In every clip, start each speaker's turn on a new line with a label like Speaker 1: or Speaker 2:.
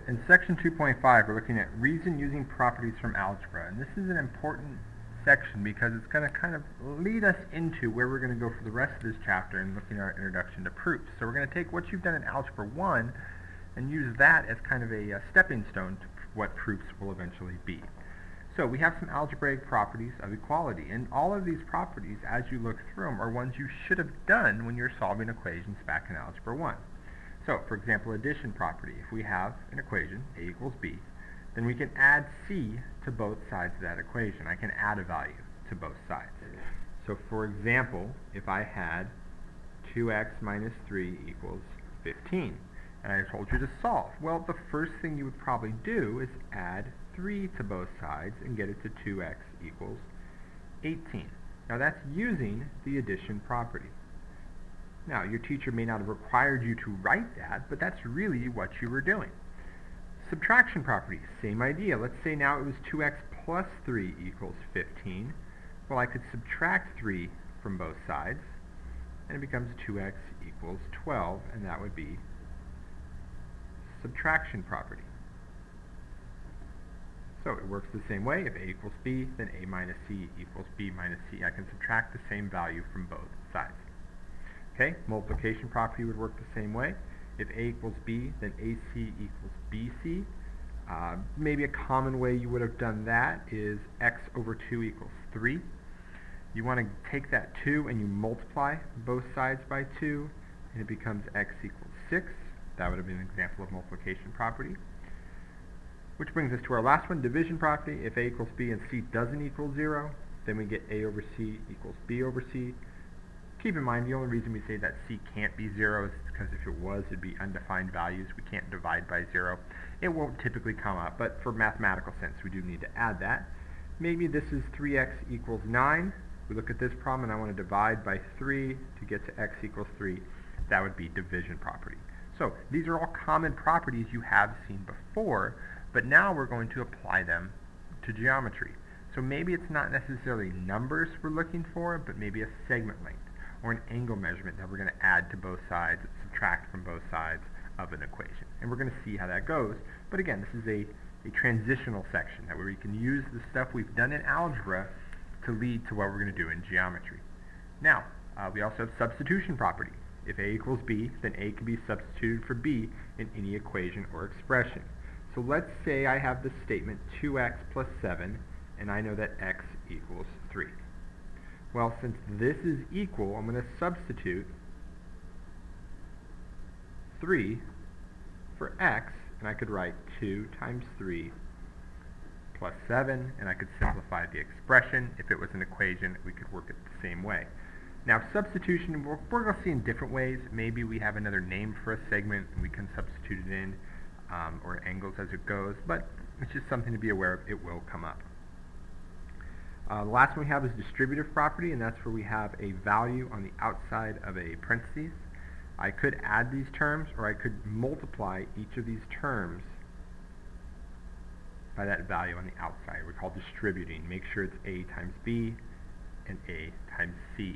Speaker 1: In section 2.5, we're looking at reason using properties from algebra, and this is an important section because it's going to kind of lead us into where we're going to go for the rest of this chapter and looking at our introduction to proofs. So we're going to take what you've done in Algebra 1 and use that as kind of a stepping stone to what proofs will eventually be. So we have some algebraic properties of equality, and all of these properties, as you look through them, are ones you should have done when you're solving equations back in Algebra 1. So, for example, addition property. If we have an equation, a equals b, then we can add c to both sides of that equation. I can add a value to both sides. So, for example, if I had 2x minus 3 equals 15, and I told you to solve, well, the first thing you would probably do is add 3 to both sides and get it to 2x equals 18. Now, that's using the addition property. Now, your teacher may not have required you to write that, but that's really what you were doing. Subtraction property, same idea. Let's say now it was 2x plus 3 equals 15. Well, I could subtract 3 from both sides, and it becomes 2x equals 12, and that would be subtraction property. So it works the same way. If a equals b, then a minus c equals b minus c. I can subtract the same value from both sides. Okay, multiplication property would work the same way. If a equals b, then ac equals bc. Maybe a common way you would have done that is x over 2 equals 3. You want to take that 2 and you multiply both sides by 2, and it becomes x equals 6. That would have been an example of multiplication property. Which brings us to our last one, division property. If a equals b and c doesn't equal 0, then we get a over c equals b over c. Keep in mind, the only reason we say that c can't be 0 is because if it was, it'd be undefined values. We can't divide by 0. It won't typically come up, but for mathematical sense, we do need to add that. Maybe this is 3x equals 9. We look at this problem, and I want to divide by 3 to get to x equals 3. That would be division property. So these are all common properties you have seen before, but now we're going to apply them to geometry. So maybe it's not necessarily numbers we're looking for, but maybe a segment length or an angle measurement that we're going to add to both sides, subtract from both sides of an equation. And we're going to see how that goes. But again, this is a transitional section that where we can use the stuff we've done in algebra to lead to what we're going to do in geometry. Now, we also have substitution property. If a equals b, then a can be substituted for b in any equation or expression. So let's say I have the statement 2x plus 7, and I know that x equals 3. Well, since this is equal, I'm going to substitute 3 for x, and I could write 2 times 3 plus 7, and I could simplify the expression. If it was an equation, we could work it the same way. Now, substitution, we're going to see in different ways. Maybe we have another name for a segment, and we can substitute it in, or angles as it goes, but it's just something to be aware of. It will come up. The last one we have is distributive property, and that's where we have a value on the outside of a parentheses. I could add these terms, or I could multiply each of these terms by that value on the outside. We call distributing. Make sure it's a times b and a times c.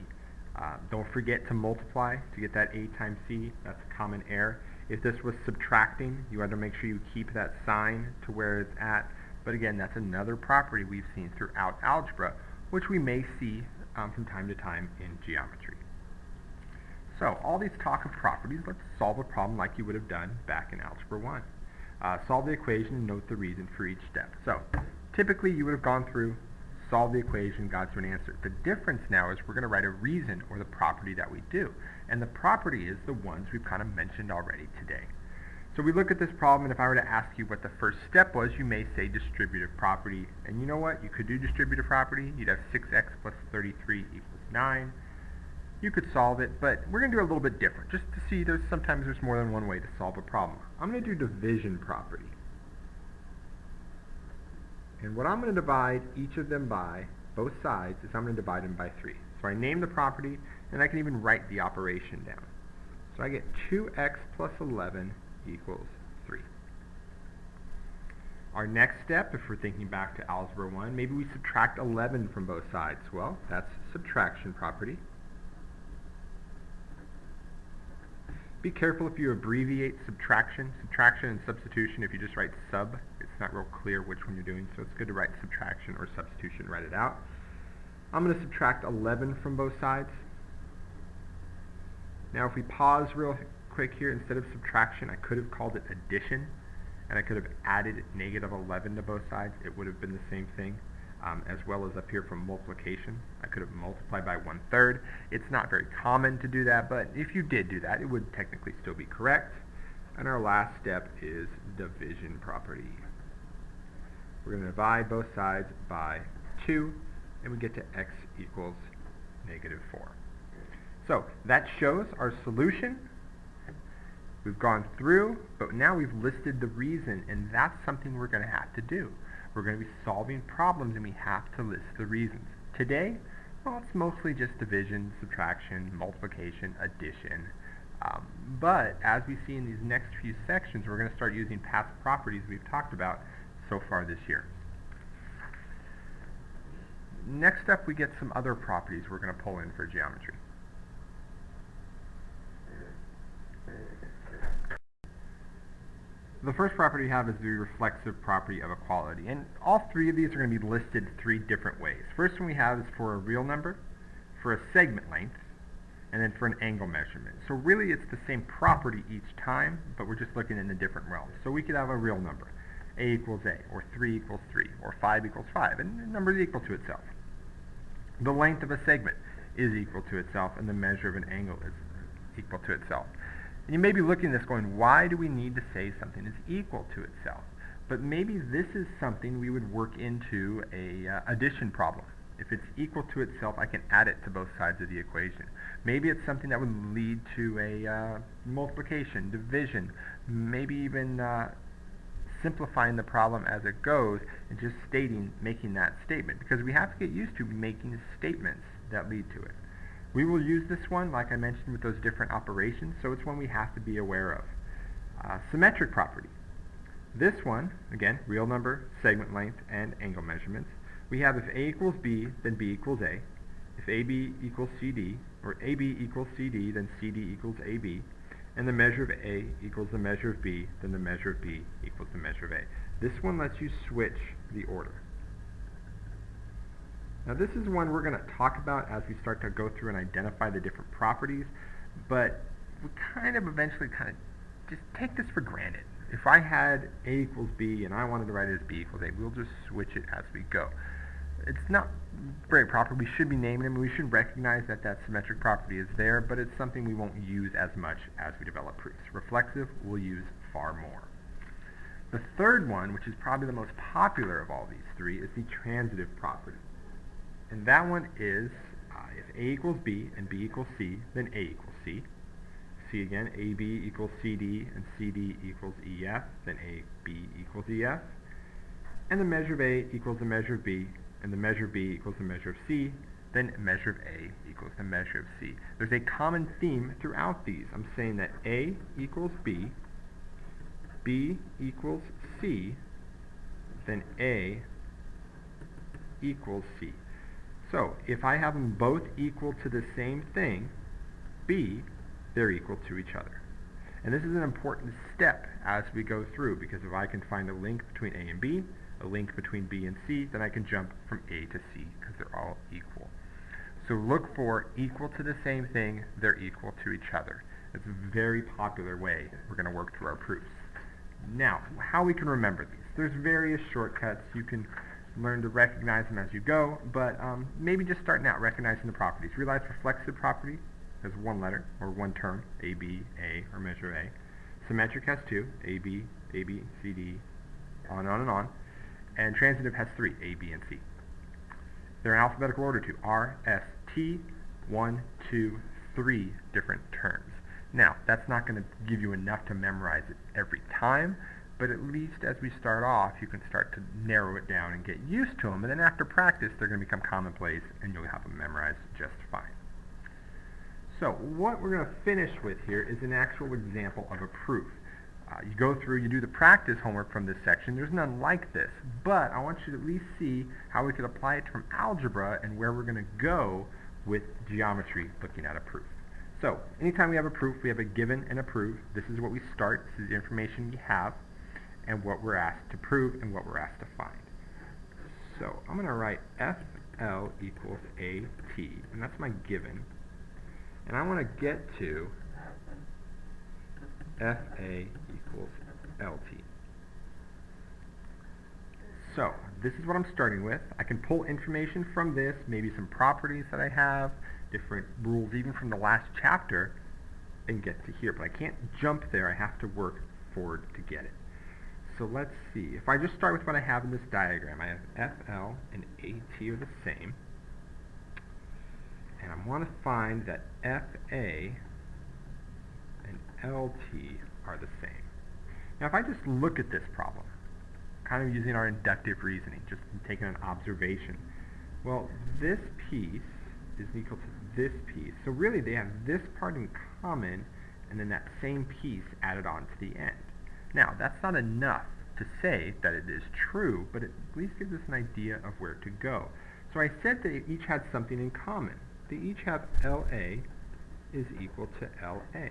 Speaker 1: Don't forget to multiply to get that a times c. That's a common error. If this was subtracting, you want to make sure you keep that sign to where it's at. But again, that's another property we've seen throughout algebra, which we may see from time to time in geometry. So, all these talk of properties, let's solve a problem like you would have done back in Algebra 1. Solve the equation and note the reason for each step. So, typically you would have gone through, solved the equation, got to an answer. The difference now is we're going to write a reason or the property that we do. And the property is the ones we've kind of mentioned already today. So we look at this problem, and if I were to ask you what the first step was, you may say distributive property. And you know what? You could do distributive property. You'd have 6x plus 33 equals 9. You could solve it, but we're going to do a little bit different, just to see sometimes there's more than one way to solve a problem. I'm going to do division property. And what I'm going to divide each of them by, both sides, is I'm going to divide them by 3. So I name the property, and I can even write the operation down. So I get 2x plus 11 equals 3. Our next step, if we're thinking back to Algebra 1, maybe we subtract 11 from both sides. Well, that's subtraction property. Be careful if you abbreviate subtraction and substitution. If you just write sub, it's not real clear which one you're doing, so it's good to write subtraction or substitution, write it out. I'm going to subtract 11 from both sides. Now if we pause real quick here, instead of subtraction, I could have called it addition, and I could have added negative 11 to both sides. It would have been the same thing. As well as up here from multiplication, I could have multiplied by 1/3. It's not very common to do that, but if you did do that, it would technically still be correct. And our last step is division property. We're going to divide both sides by 2, and we get to x equals -4. So that shows our solution. We've gone through, but now we've listed the reason, and that's something we're going to have to do. We're going to be solving problems, and we have to list the reasons. Today, well, it's mostly just division, subtraction, multiplication, addition. But as we see in these next few sections, we're going to start using past properties we've talked about so far this year. Next up, we get some other properties we're going to pull in for geometry. The first property we have is the reflexive property of equality, and all three of these are going to be listed 3 different ways. First one we have is for a real number, for a segment length, and then for an angle measurement. So really it's the same property each time, but we're just looking in a different realm. So we could have a real number, a equals a, or 3 equals 3, or 5 equals 5, and the number is equal to itself. The length of a segment is equal to itself, and the measure of an angle is equal to itself. And you may be looking at this going, why do we need to say something is equal to itself? But maybe this is something we would work into a addition problem. If it's equal to itself, I can add it to both sides of the equation. Maybe it's something that would lead to a multiplication, division, maybe even simplifying the problem as it goes and just making that statement. Because we have to get used to making statements that lead to it. We will use this one, like I mentioned, with those different operations, so it's one we have to be aware of. Symmetric property. This one, again, real number, segment length, and angle measurements. We have if a equals b, then b equals a. If ab equals cd, or ab equals cd, then cd equals ab. And the measure of a equals the measure of b, then the measure of b equals the measure of a. This one lets you switch the order. Now this is one we're going to talk about as we start to go through and identify the different properties, but we eventually just take this for granted. If I had a equals b and I wanted to write it as b equals a, we'll just switch it as we go. It's not very proper. We should be naming them. We should recognize that that symmetric property is there, but it's something we won't use as much as we develop proofs. Reflexive we'll use far more. The third one, which is probably the most popular of all these 3, is the transitive property. And that one is, if a equals b and b equals c, then a equals c. C again, ab equals cd and cd equals ef, then ab equals ef. And the measure of a equals the measure of b, and the measure of b equals the measure of c, then measure of a equals the measure of c. There's a common theme throughout these. I'm saying that a equals b equals c, then a equals c. So if I have them both equal to the same thing, b, they're equal to each other. And this is an important step as we go through, because if I can find a link between a and b, a link between b and c, then I can jump from a to c because they're all equal. So look for equal to the same thing, they're equal to each other. It's a very popular way we're going to work through our proofs. Now, how we can remember these. There's various shortcuts. You can learn to recognize them as you go, but maybe just starting out recognizing the properties. Realize reflexive property has 1 letter, or 1 term, a, b, a, or measure of a. Symmetric has 2, a, b, c, d, on and on and on. And transitive has 3, a, b, and c. They're in alphabetical order too, r, s, t, 1, 2, 3 different terms. Now, that's not going to give you enough to memorize it every time, but at least as we start off, you can start to narrow it down and get used to them, and then after practice, they're going to become commonplace, and you'll have them memorized just fine. So, what we're going to finish with here is an actual example of a proof. You go through, you do the practice homework from this section. There's none like this, but I want you to at least see how we could apply it from algebra and where we're going to go with geometry looking at a proof. So, anytime we have a proof, we have a given and a proof. This is what we start. This is the information we have and what we're asked to prove and what we're asked to find. So, I'm going to write FL equals AT, and that's my given. And I want to get to FA equals LT. So, this is what I'm starting with. I can pull information from this, maybe some properties that I have, different rules even from the last chapter, and get to here. But I can't jump there. I have to work forward to get it. So let's see. If I just start with what I have in this diagram, I have FL and AT are the same. And I want to find that FA and LT are the same. Now if I just look at this problem, kind of using our inductive reasoning, just taking an observation, well, this piece is equal to this piece. So really they have this part in common and then that same piece added on to the end. Now that's not enough to say that it is true, but it at least gives us an idea of where to go. So I said they each had something in common. They each have LA is equal to LA.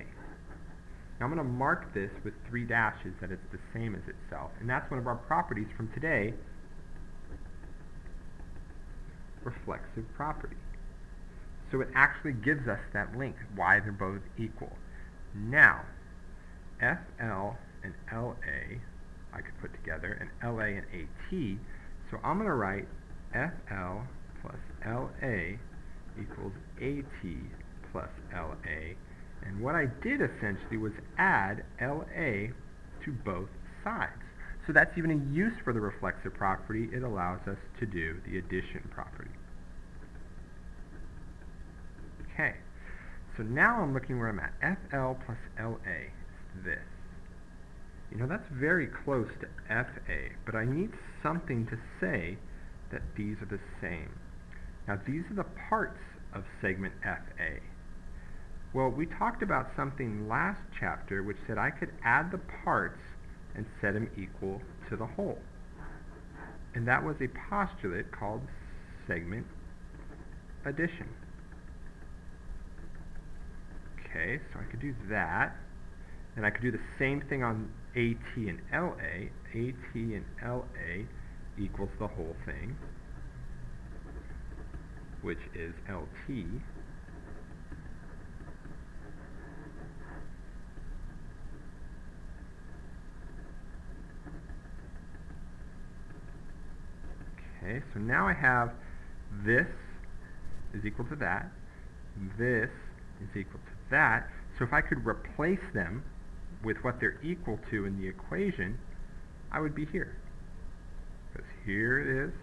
Speaker 1: Now I'm going to mark this with 3 dashes that it's the same as itself, and that's one of our properties from today, reflexive property. So it actually gives us that link, why they're both equal. Now, FL and LA, I could put together, and LA and AT, so I'm going to write FL plus LA equals AT plus LA, and what I did essentially was add LA to both sides. So that's even a use for the reflexive property. It allows us to do the addition property. Okay, so now I'm looking where I'm at. FL plus LA is this. You know, that's very close to FA, but I need something to say that these are the same. Now these are the parts of segment FA. Well, we talked about something last chapter which said I could add the parts and set them equal to the whole. And that was a postulate called segment addition. Okay, so I could do that. And I could do the same thing on AT and LA. AT and LA equals the whole thing, which is LT. Okay, so now I have this is equal to that, this is equal to that, so if I could replace them with what they're equal to in the equation, I would be here. Because here it is,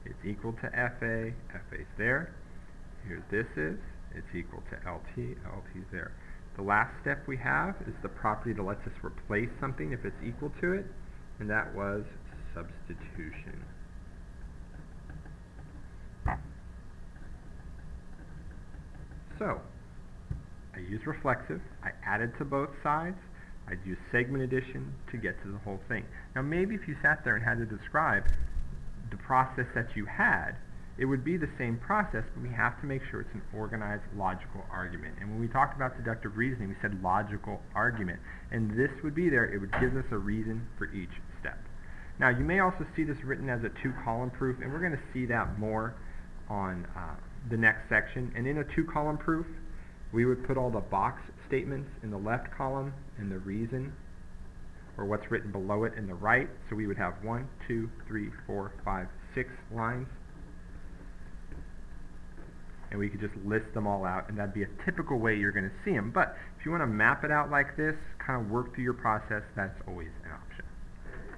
Speaker 1: it's equal to FA, FA's there, here this is, it's equal to LT, LT's there. The last step we have is the property that lets us replace something if it's equal to it, and that was substitution. So, I used reflexive, I added to both sides, I'd use segment addition to get to the whole thing. Now maybe if you sat there and had to describe the process that you had, it would be the same process, but we have to make sure it's an organized logical argument. And when we talked about deductive reasoning, we said logical argument. And this would be there, it would give us a reason for each step. Now you may also see this written as a 2-column proof, and we're going to see that more on the next section. And in a 2-column proof, we would put all the box statements in the left column and the reason, or what's written below it in the right. So we would have 1, 2, 3, 4, 5, 6 lines. And we could just list them all out, and that'd be a typical way you're going to see them. But if you want to map it out like this, kind of work through your process, that's always an option.